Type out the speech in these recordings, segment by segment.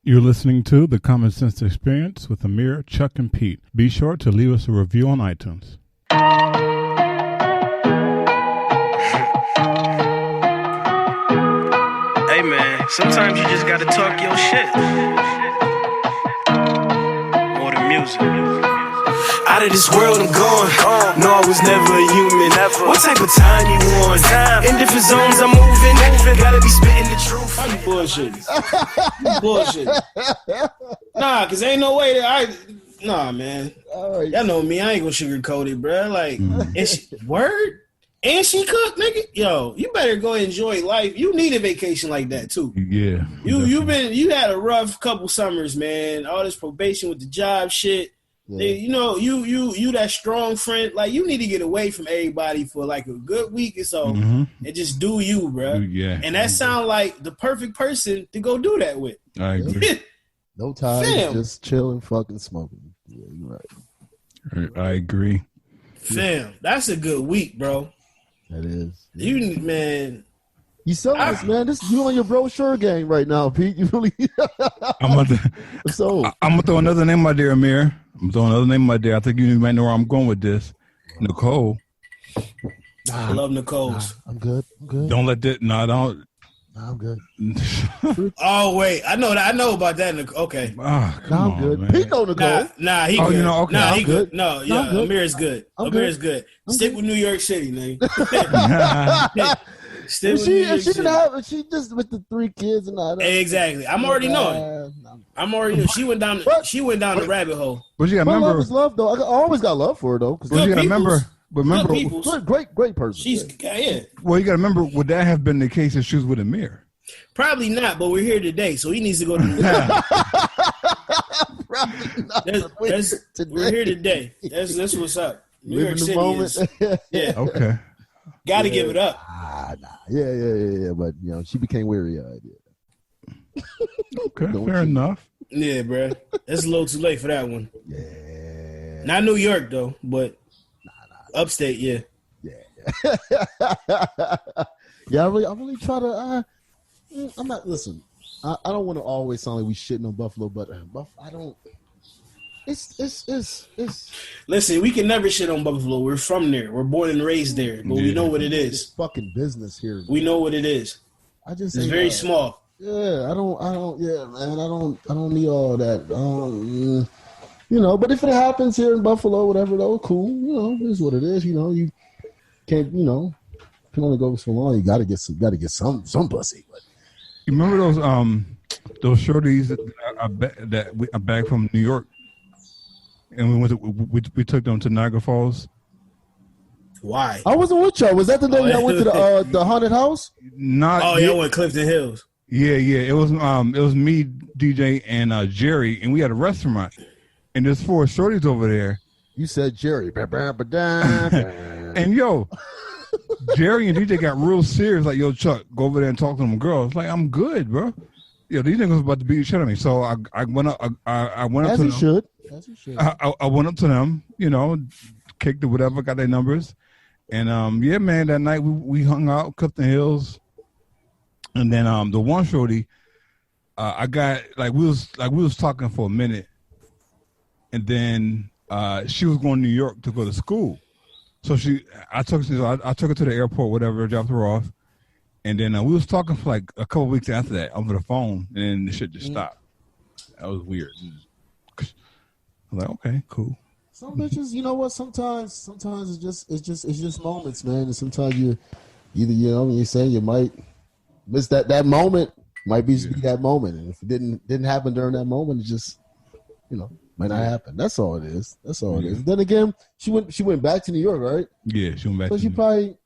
You're listening to The Common Sense Experience with Amir, Chuck, and Pete. Be sure to leave us a review on iTunes. Hey man, sometimes you just gotta talk your shit. More than music. Out of this world I'm going. No, I was never a human. What type of time you on? In different zones I'm moving. Gotta be spitting the truth. I'm bullshitting. You bullshitting. Nah, cause ain't no way that nah, man. Right. Y'all know me. I ain't gonna sugarcoat it, bro. Like, and she, word? And she cooked, nigga. Yo, you better go enjoy life. You need a vacation like that too. Yeah. You had a rough couple summers, man. All this probation with the job shit. Yeah. You know, you that strong friend. Like, you need to get away from everybody for like a good week or so, and just do you, bro. Yeah. And that sound like the perfect person to go do that with. I agree. No ties, just chilling, fucking smoking. Yeah, you're right. I agree. Fam, that's a good week, bro. That is. You, man. You selling this, man. This you on your brochure game right now, Pete. You really I'm gonna throw another name out there, Amir. I'm throwing another name out there. I think you might know where I'm going with this. Nicole. I love Nicole's. I'm good. Don't let that. I'm good. Oh wait, I know about that. Okay. I'm good. Man. Pete know Nicole. Nah, he good. You know, okay. Nah, he good. No, yeah, good. Amir is good. Amir is good. Stick with New York City, nigga. If she just with the 3 kids and all that. Exactly. I'm already knowing. She went down the rabbit hole. But you gotta remember, love is love though. I always got love for her though. But you gotta remember, great person. She's Well, you gotta remember, would that have been the case if she was with Amir? Probably not, but we're here today, so he needs to go to We're here today. That's what's up. New York City is. Yeah. Okay. Gotta give it up. Yeah. But you know, she became weary. Okay, fair enough. Yeah, bro. It's a little too late for that one. Yeah. Not New York though, but upstate, yeah. Yeah, I really try to. I'm not. Listen, I don't want to always sound like we shitting on Buffalo, but I don't. It's. Listen, we can never shit on Buffalo. We're from there. We're born and raised there, but we know what it is. It's fucking business here. We know what it is. It's very small. Yeah, I don't. Yeah, man, I don't need all that. You know, but if it happens here in Buffalo, whatever, though, cool. You know, it is what it is. You know, you can't. You know, can only go so long. You gotta get some pussy. But you remember those shorties that we are back from New York, and we took them to Niagara Falls. Why? I wasn't with y'all. Was that the day I went to the haunted house? Y'all went Clifton Hills. Yeah. It was me, DJ, and Jerry, and we had a restaurant, and there's 4 shorties over there. You said Jerry, and yo, Jerry and DJ got real serious. Like, yo, Chuck, go over there and talk to them girls. Like, I'm good, bro. Yo, these niggas about to beat the shit out of me. So I went up. I went up to them. As he should. I went up to them. You know, kicked it, whatever. Got their numbers, and yeah, man. That night we hung out, Clifton Hills, and then the one shorty, I got we was talking for a minute, and then she was going to New York to go to school. So I took her to the airport, whatever, dropped her off, and then we was talking for like a couple weeks after that over the phone, and then the shit just stopped. That was weird. I was like, okay, cool. Some bitches, you know what? Sometimes it's just moments, man. And sometimes you either when you say you might miss that moment, might be that moment, and if it didn't happen during that moment, it just might not happen. That's all it is. That's all it is. Then again, she went back to New York, right? Yeah, she went back. So she probably,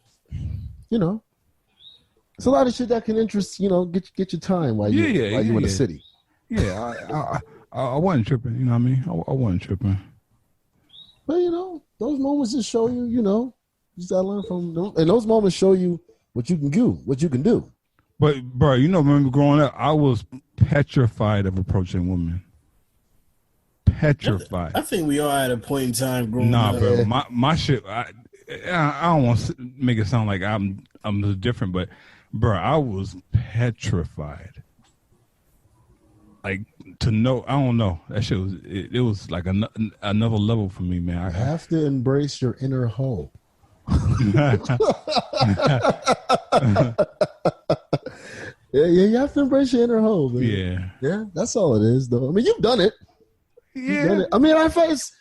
it's a lot of shit that can interest, get your time while you in the city. Yeah, I wasn't tripping. You know what I mean? I wasn't tripping. But those moments just show you, you just gotta learn from them, and those moments show you what you can do. But bro, remember growing up, I was petrified of approaching women. Petrified. I think we all had a point in time growing up. Nah, bro, my shit. I don't want to make it sound like I'm different, but bro, I was petrified. like to know. I don't know. That shit was it was like another level for me, man. I have to embrace your inner hoe. Yeah, you have to embrace your inner hoe, man. Yeah, that's all it is, though. I mean, you've done it. Yeah. Done it. I mean, I face.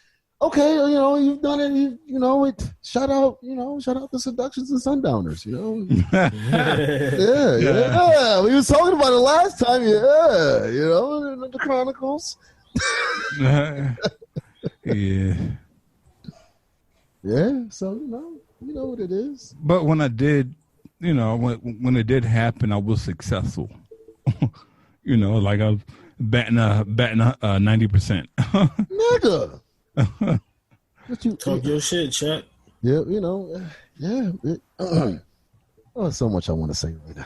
Okay, you've done it. Shout out the Seductions and Sundowners. Yeah. We was talking about it last time. Yeah, the Chronicles. Yeah. Yeah. So you know what it is. But when I did, when it did happen, I was successful. Like I was batting 90%. Nigga. What you talk your shit, Chuck? Yeah, yeah. Oh, so much I want to say right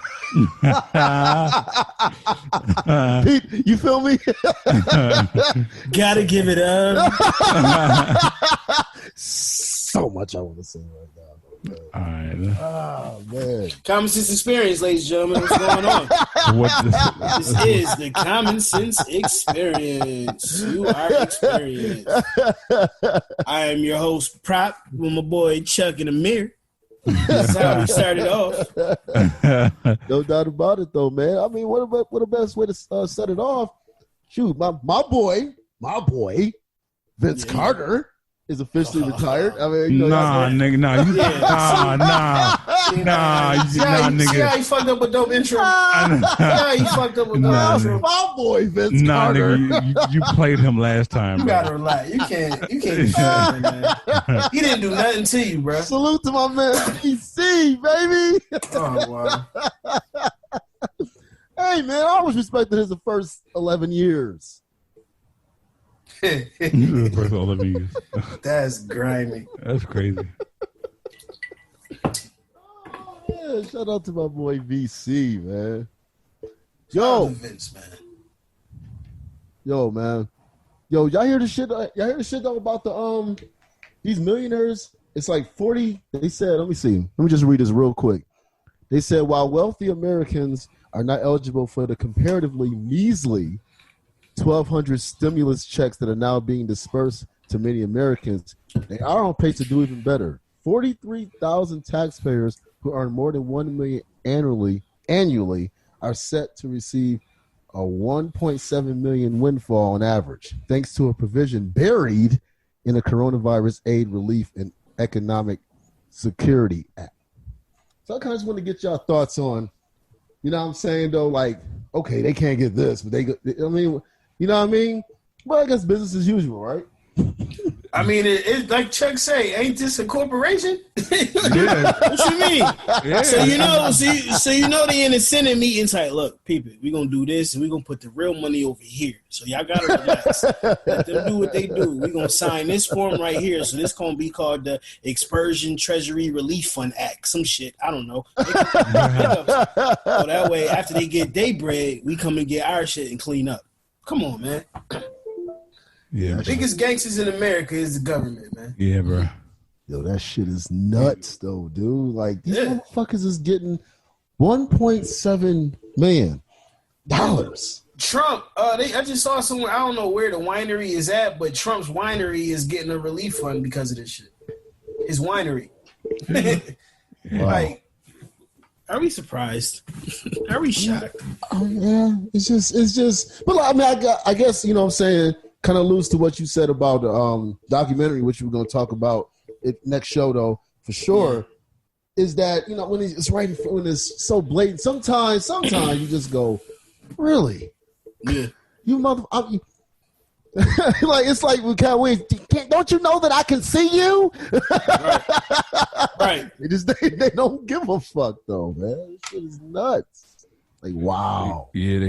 now. Pete, you feel me? Gotta give it up. So much I want to say right now. All right. Oh, man. Common Sense Experience, ladies and gentlemen. What's going on? This is the Common Sense Experience. You are experienced. I am your host, Prop, with my boy Chuck and Amir. That's how we started off. No doubt about it, though, man. I mean, what a best way to set it off? Shoot, my boy, Vince Carter is officially retired. I mean, nigga, nigga. See how you fucked up with dope intro? Yeah, you fucked up with dope intro. My boy, Vince Carter. Nigga, you played him last time. You gotta relax. You can't do that, man. He didn't do nothing to you, bro. Salute to my man, PC, baby. Oh, wow. Hey, man, I always respected his first 11 years. First 11 years. That's grimy. That's crazy. Yeah, shout out to my boy VC, man. Yo, Vince, man. Yo, man. Yo, y'all hear the shit? Y'all hear the shit though about the these millionaires? It's like 40. They said, let me see. Let me just read this real quick. They said while wealthy Americans are not eligible for the comparatively measly 1,200 stimulus checks that are now being dispersed to many Americans, they are on pace to do even better. 43,000 taxpayers who earn more than $1 million annually are set to receive a $1.7 million windfall on average, thanks to a provision buried in the Coronavirus Aid, Relief, and Economic Security Act. So I kind of just want to get y'all thoughts on, you know what I'm saying, though, like, okay, they can't get this, but I mean, you know what I mean? Well, I guess business as usual, right? I mean, it's like Chuck say, ain't this a corporation? Yeah. What you mean? Yeah. So you know they in the Senate meetings like, look, people, we gonna do this and we gonna put the real money over here. So y'all gotta relax. Let them do what they do. We gonna sign this form right here. So this gonna be called the Expansion Treasury Relief Fund Act. Some shit. I don't know. So that way, after they get their bread, we come and get our shit and clean up. Come on, man. Yeah. The biggest gangsters in America is the government, man. Yeah, bro. Yo, that shit is nuts, though, dude. Like, these motherfuckers is getting $1.7 million. Trump, I just saw somewhere, I don't know where the winery is at, but Trump's winery is getting a relief fund because of this shit. His winery. Wow. Like, are we surprised? Are we shocked? Oh, yeah. It's just, but I mean, I guess, you know what I'm saying, kind of alludes to what you said about the documentary, which we're going to talk about next show, though, for sure, is that, you know, when it's right in front, when it's so blatant, sometimes you just go, really? Yeah. You like, it's like we can't wait. Don't you know that I can see you? Right. They don't give a fuck, though, man. This shit is nuts. Like, wow. Yeah,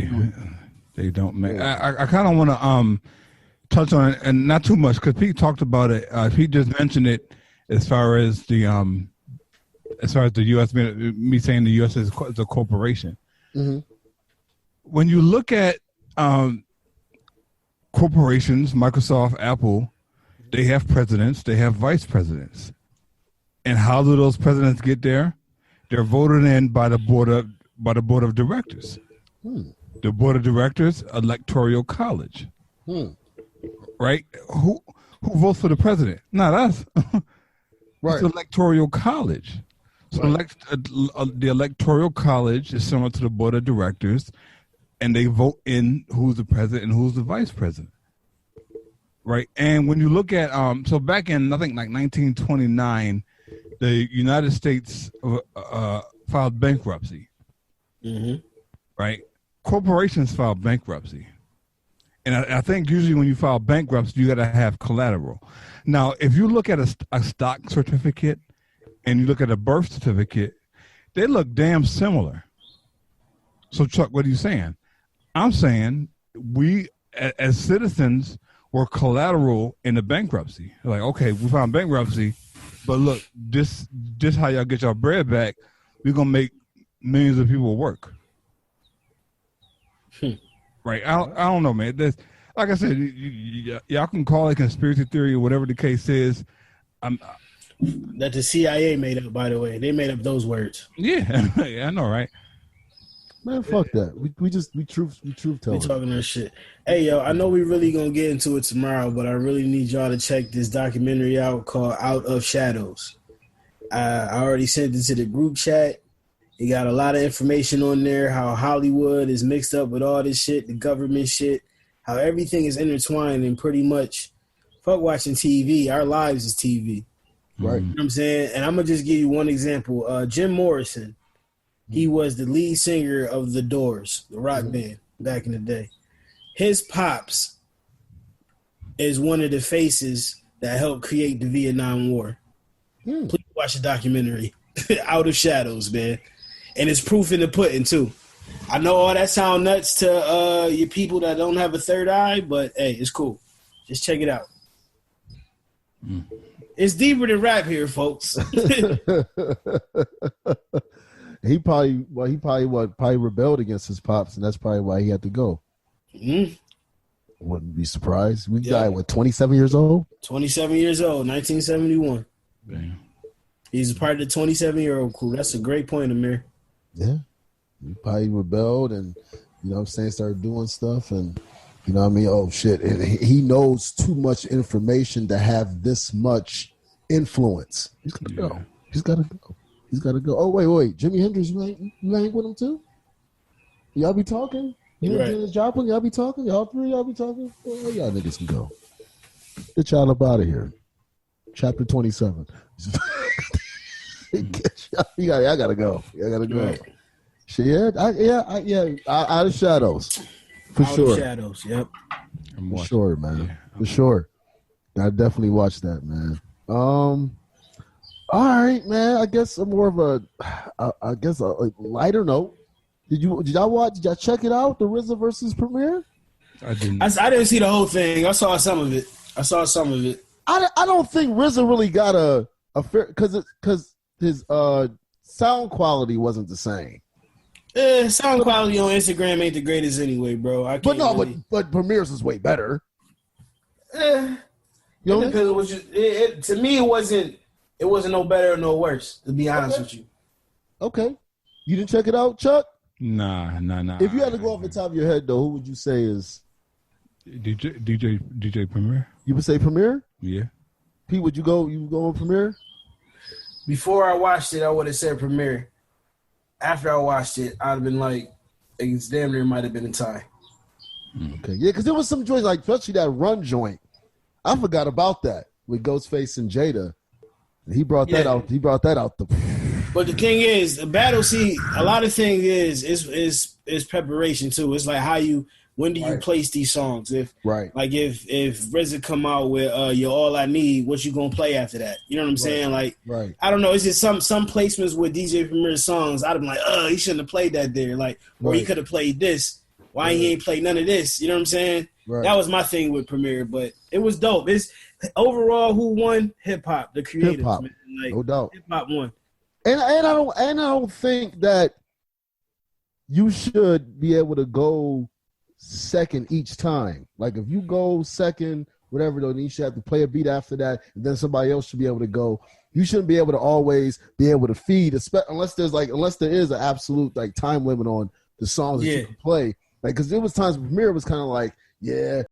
they don't make. I kind of want to touch on it, and not too much, because Pete talked about it. Pete just mentioned it as far as the U.S. me saying the U.S. is a corporation. Mm-hmm. When you look at corporations, Microsoft, Apple, they have presidents, they have vice presidents, and how do those presidents get there? They're voted in by the board of directors. the board of directors, electoral college. Right? Who votes for the president? Not us. Right. It's electoral college. So the electoral college is similar to the board of directors, and they vote in who's the president and who's the vice president. Right? And when you look at so back in I think like 1929, the United States filed bankruptcy. Right? Corporations file bankruptcy. And I think usually when you file bankruptcy, you got to have collateral. Now, if you look at a stock certificate and you look at a birth certificate, they look damn similar. So, Chuck, what are you saying? I'm saying we, as citizens, were collateral in the bankruptcy. Like, okay, we found bankruptcy, but look, this how y'all get your bread back. We're going to make millions of people work. Right. I don't know, man. Like I said, y'all can call it conspiracy theory or whatever the case is. That the CIA made up, by the way. They made up those words. Yeah, I know, right? Man, fuck that. We truth tell. We talking that shit. Hey, yo, I know we really gonna get into it tomorrow, but I really need y'all to check this documentary out called Out of Shadows. I already sent it to the group chat. You got a lot of information on there, how Hollywood is mixed up with all this shit, the government shit, how everything is intertwined, and pretty much fuck watching TV. Our lives is TV. Right. You know what I'm saying? And I'm going to just give you one example. Jim Morrison, he was the lead singer of The Doors, the rock band back in the day. His pops is one of the faces that helped create the Vietnam War. Please watch the documentary, Out of Shadows, man. And it's proof in the pudding, too. I know all that sound nuts to you people that don't have a third eye, but, hey, it's cool. Just check it out. It's deeper than rap here, folks. He probably rebelled against his pops, and that's probably why he had to go. Wouldn't be surprised. We died, 27 years old? 27 years old, 1971. Damn. He's a part of the 27-year-old crew. That's a great point, Amir. Yeah. He probably rebelled and, you know what I'm saying, started doing stuff and, you know what I mean? Oh, shit. And he knows too much information to have this much influence. He's got to go. He's got to go. He's got to go. Oh, wait. Jimi Hendrix, you hang with him too? Y'all be talking? Right. Joplin, y'all be talking? Y'all three, y'all be talking? Oh, y'all niggas can go. Get y'all up out of here. Chapter 27. I gotta go. Right. Shit, Out of Shadows. Out of Shadows, yep. For sure, man. Yeah. For sure. I definitely watched that, man. All right, man. I guess more of a lighter note. Did y'all check it out? The RZA versus Premier? I didn't. I didn't see the whole thing. I saw some of it. I don't think RZA really got a fair because his sound quality wasn't the same. Sound quality on Instagram ain't the greatest anyway, bro. But Premier's is way better. You know, because it was just, to me it wasn't no better or no worse, to be honest with you. Okay. You didn't check it out, Chuck? Nah. If you had to go off the top of your head though, who would you say is DJ Premier? You would say Premier? Yeah. Pete, would you go on Premier? Before I watched it, I would have said Premier. After I watched it, I'd have been like, it's damn near might have been a tie. Okay, yeah, because there was some joints, like especially that Run joint. I forgot about that with Ghostface and Jada. He brought that out. He brought that out. But the thing is, the battle. See, a lot of things is preparation too. It's like when do you place these songs? If RZA come out with "You're All I Need," what you gonna play after that? You know what I'm saying? Like, I don't know. It's just some placements with DJ Premier's songs. I'd be like, he shouldn't have played that there. Like, or he could have played this. Why he ain't played none of this? You know what I'm saying? Right. That was my thing with Premier, but it was dope. It's overall who won? Hip hop, the creators, hip-hop, man. Like, no doubt. Hip hop won. And I don't think that you should be able to go second each time. Like if you go second, whatever, then you should have to play a beat after that, and then somebody else should be able to go. You shouldn't be able to always be able to feed, unless there is an absolute like time limit on the songs that you can play. Like, because there was times Amir was kind of like, yeah,